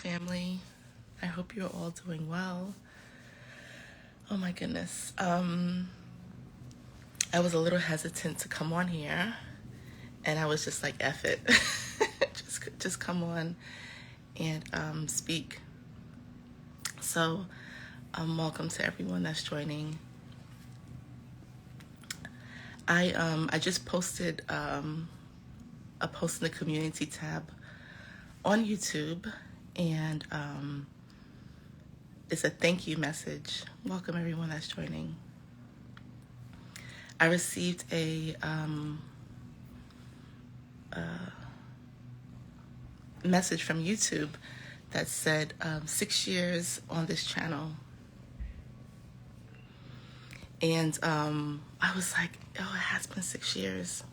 family. I hope you're all doing well. Oh my goodness. I was a little hesitant to come on here, and I was just like, F it. just come on and speak. So, welcome to everyone that's joining. I just posted a post in the community tab on YouTube, and it's a thank you message. Welcome everyone that's joining. I received a message from YouTube that said 6 years on this channel. And I was like, oh, it has been 6 years.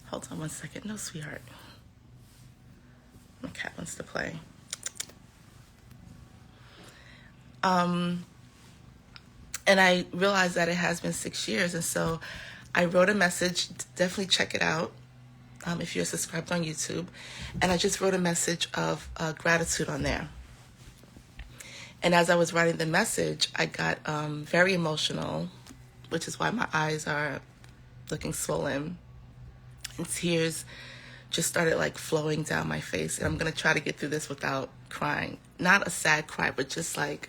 Hold on one second. No, sweetheart. My cat wants to play. And I realized that it has been 6 years. And so I wrote a message. Definitely check it out if you're subscribed on YouTube. And I just wrote a message of gratitude on there. And as I was writing the message, I got very emotional, which is why my eyes are looking swollen. And tears just started like flowing down my face. And I'm going to try to get through this without crying. Not a sad cry, but just like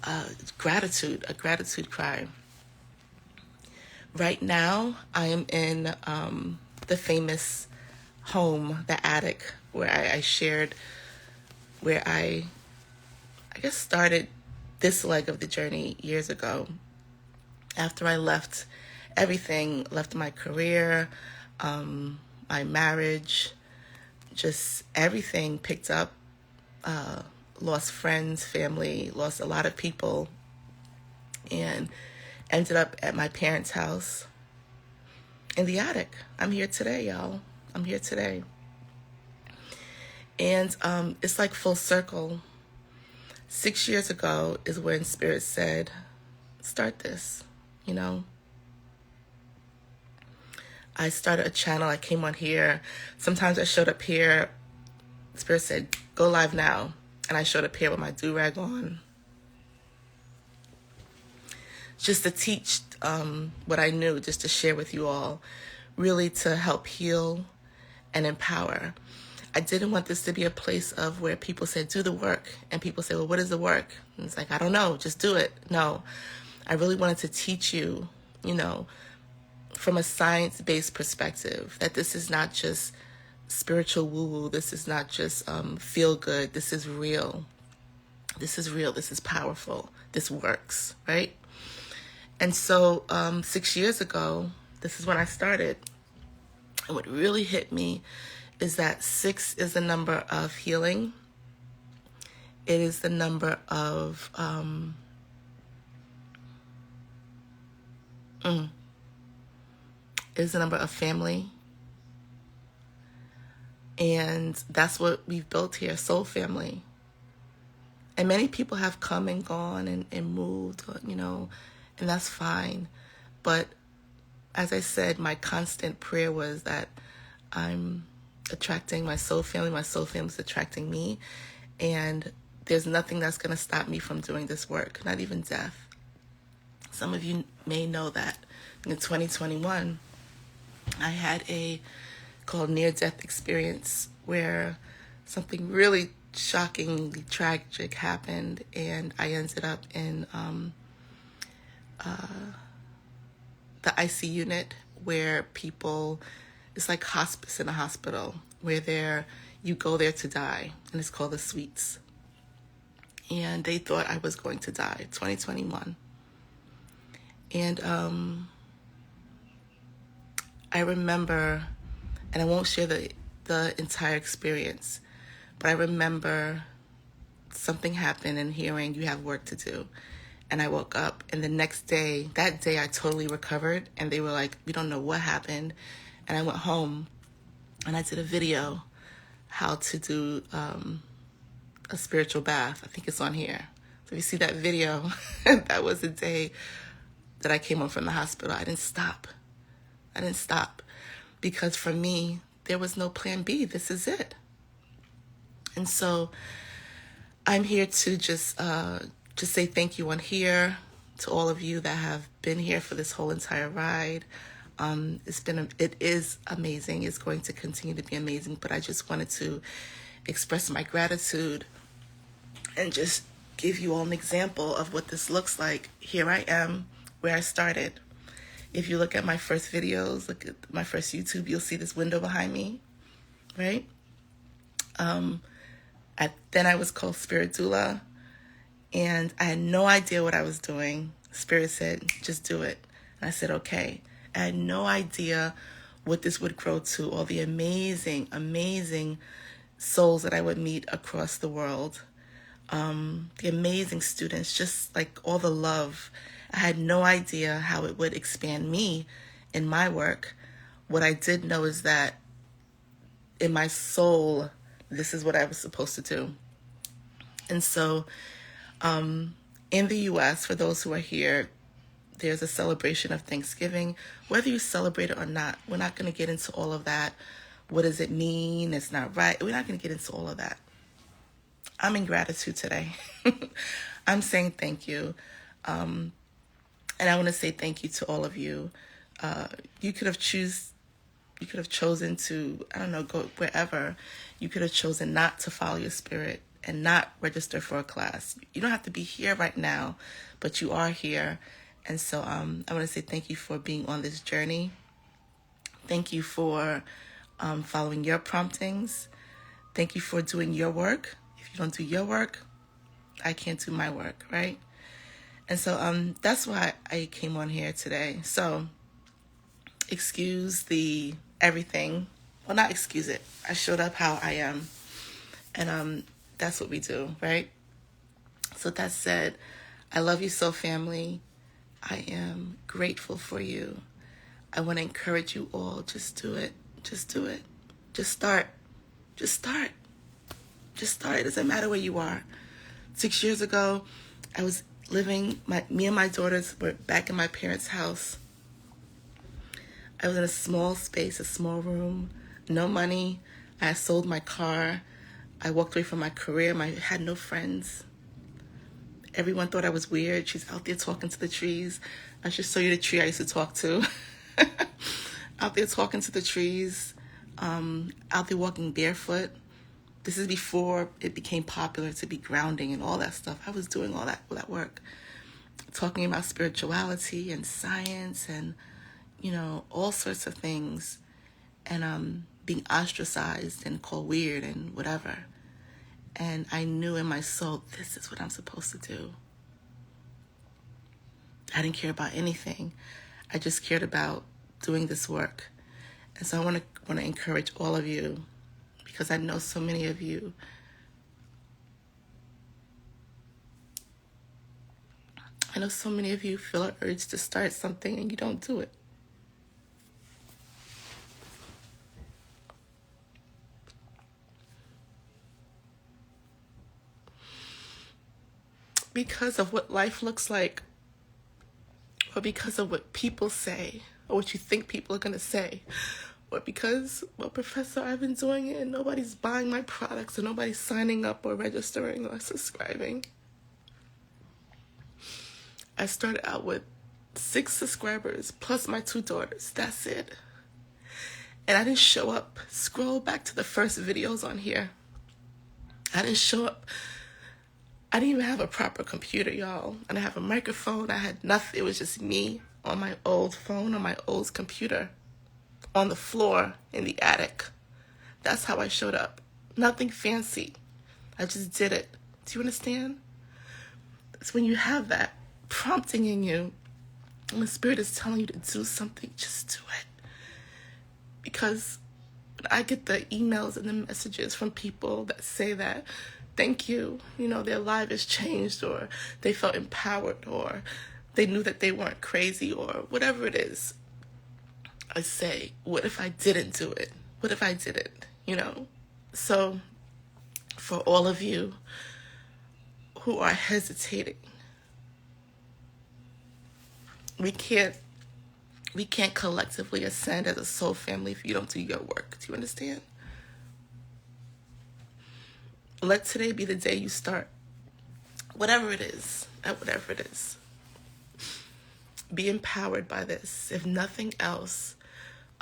a gratitude cry. Right now, I am in the famous home, the attic, where I shared, where I guess started this leg of the journey years ago. After I left everything, left my career, my marriage, just everything picked up, lost friends, family, lost a lot of people, and ended up at my parents' house in the attic. I'm here today, y'all. I'm here today. And it's like full circle. 6 years ago is when Spirit said, start this, you know. I started a channel. I came on here. Sometimes I showed up here. Spirit said, go live now. And I showed up here with my do-rag on. Just to teach what I knew, just to share with you all, really to help heal and empower. I didn't want this to be a place of where people said, do the work. And people say, well, what is the work? And it's like, I don't know, just do it. No, I really wanted to teach you, you know, from a science-based perspective, that this is not just spiritual woo-woo. This is not just feel good. This is real. This is real. This is powerful. This works, right? And so 6 years ago, this is when I started. And what really hit me is that 6 is the number of healing. It is the number of it is the number of family. And that's what we've built here, soul family. And many people have come and gone and moved, you know, and that's fine. But as I said, my constant prayer was that I'm attracting my soul family is attracting me, and there's nothing that's going to stop me from doing this work, not even death. Some of you may know that in 2021, I had a called near-death experience where something really shockingly tragic happened, and I ended up in the IC unit, where people, it's like hospice in a hospital, where you go there to die, and it's called the suites. And they thought I was going to die, 2021. And I remember, and I won't share the entire experience, but I remember something happened and hearing, you have work to do. And I woke up, and the next day, that day I totally recovered, and they were like, we don't know what happened. And I went home and I did a video how to do a spiritual bath. I think it's on here. So if you see that video, that was the day that I came home from the hospital. I didn't stop. Because for me, there was no plan B. This is it. And so I'm here to just say thank you on here to all of you that have been here for this whole entire ride. It is amazing. It's going to continue to be amazing, but I just wanted to express my gratitude and just give you all an example of what this looks like. Here I am where I started. If you look at my first videos, look at my first YouTube, you'll see this window behind me, right? Then I was called Spirit Doula, and I had no idea what I was doing. Spirit said, just do it. And I said, okay. I had no idea what this would grow to, all the amazing, amazing souls that I would meet across the world. The amazing students, just like all the love. I had no idea how it would expand me in my work. What I did know is that in my soul, this is what I was supposed to do. And so in the U.S., for those who are here, there's a celebration of Thanksgiving. Whether you celebrate it or not, we're not going to get into all of that. What does it mean? It's not right. We're not going to get into all of that. I'm in gratitude today. I'm saying thank you. And I want to say thank you to all of you. You could have chosen to, I don't know, go wherever. You could have chosen not to follow your spirit and not register for a class. You don't have to be here right now, but you are here. And so I want to say thank you for being on this journey. Thank you for following your promptings. Thank you for doing your work. If you don't do your work, I can't do my work, right? And so that's why I came on here today. So excuse the everything. Well, not excuse it. I showed up how I am. And that's what we do, right? So that said, I love you so, family. I am grateful for you. I want to encourage you all. Just do it. Just do it. Just start. Just start. Just start. It doesn't matter where you are. 6 years ago, I was living, me and my daughters were back in my parents' house. I was in a small space, a small room, no money. I had sold my car. I walked away from my career. I had no friends. Everyone thought I was weird. She's out there talking to the trees. I should show you the tree I used to talk to. Out there talking to the trees. Out there walking barefoot. This is before it became popular to be grounding and all that stuff. I was doing all that work. Talking about spirituality and science and, all sorts of things. And being ostracized and called weird and whatever. And I knew in my soul, this is what I'm supposed to do. I didn't care about anything. I just cared about doing this work. And so I want to encourage all of you, because I know so many of you feel an urge to start something and you don't do it. Because of what life looks like, or because of what people say, or what you think people are going to say, or because, well, Professor, I've been doing it and nobody's buying my products and nobody's signing up or registering or subscribing. I started out with 6 subscribers plus my 2 daughters. That's it. And I didn't show up. Scroll back to the first videos on here. I didn't show up. I didn't even have a proper computer, y'all. I didn't have a microphone. I had nothing. It was just me on my old phone, on my old computer, on the floor in the attic. That's how I showed up. Nothing fancy. I just did it. Do you understand? It's when you have that prompting in you, and the Spirit is telling you to do something, just do it. Because when I get the emails and the messages from people that say that, thank you, their life has changed, or they felt empowered, or they knew that they weren't crazy, or whatever it is, I say, what if I didn't do it? What if I didn't, So for all of you who are hesitating, we can't collectively ascend as a soul family if you don't do your work. Do you understand? Let today be the day you start. Whatever it is, at whatever it is. Be empowered by this. If nothing else,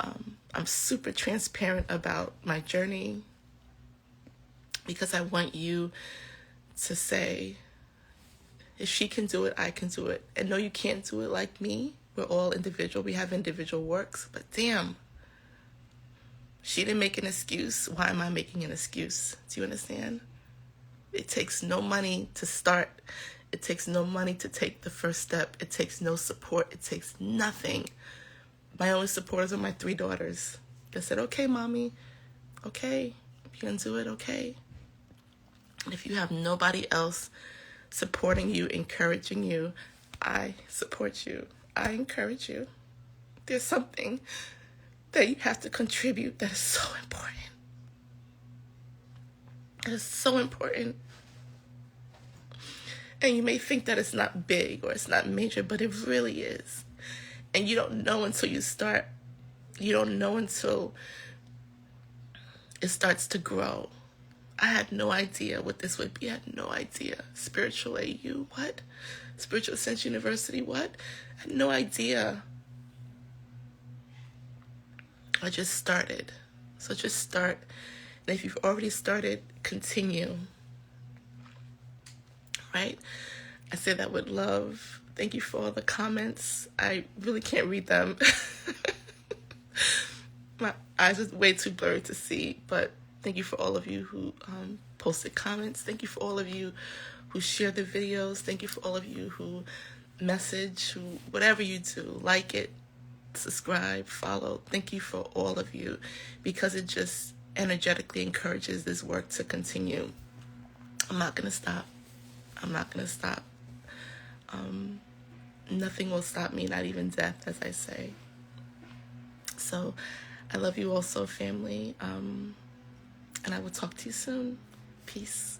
I'm super transparent about my journey because I want you to say, if she can do it, I can do it. And no, you can't do it like me. We're all individual. We have individual works. But damn, she didn't make an excuse. Why am I making an excuse? Do you understand? It takes no money to start. It takes no money to take the first step. It takes no support. It takes nothing. My only supporters are my 3 daughters. They said, okay, mommy, okay, if you can do it, okay. And if you have nobody else supporting you, encouraging you, I support you. I encourage you. There's something that you have to contribute that is so important. It is so important. And you may think that it's not big or it's not major, but it really is. And you don't know until you start. You don't know until it starts to grow. I had no idea what this would be. I had no idea. Spiritual AU, what? Spiritual Ascension University, what? I had no idea. I just started. So just start. And if you've already started, continue. Right? I say that with love. Thank you for all the comments. I really can't read them. My eyes are way too blurry to see, but thank you for all of you who posted comments. Thank you for all of you who share the videos. Thank you for all of you who message, who whatever you do, like it, subscribe, follow. Thank you for all of you because it just energetically encourages this work to continue. I'm not going to stop. I'm not going to stop. Nothing will stop me, not even death, as I say. So I love you also, family. And I will talk to you soon. Peace.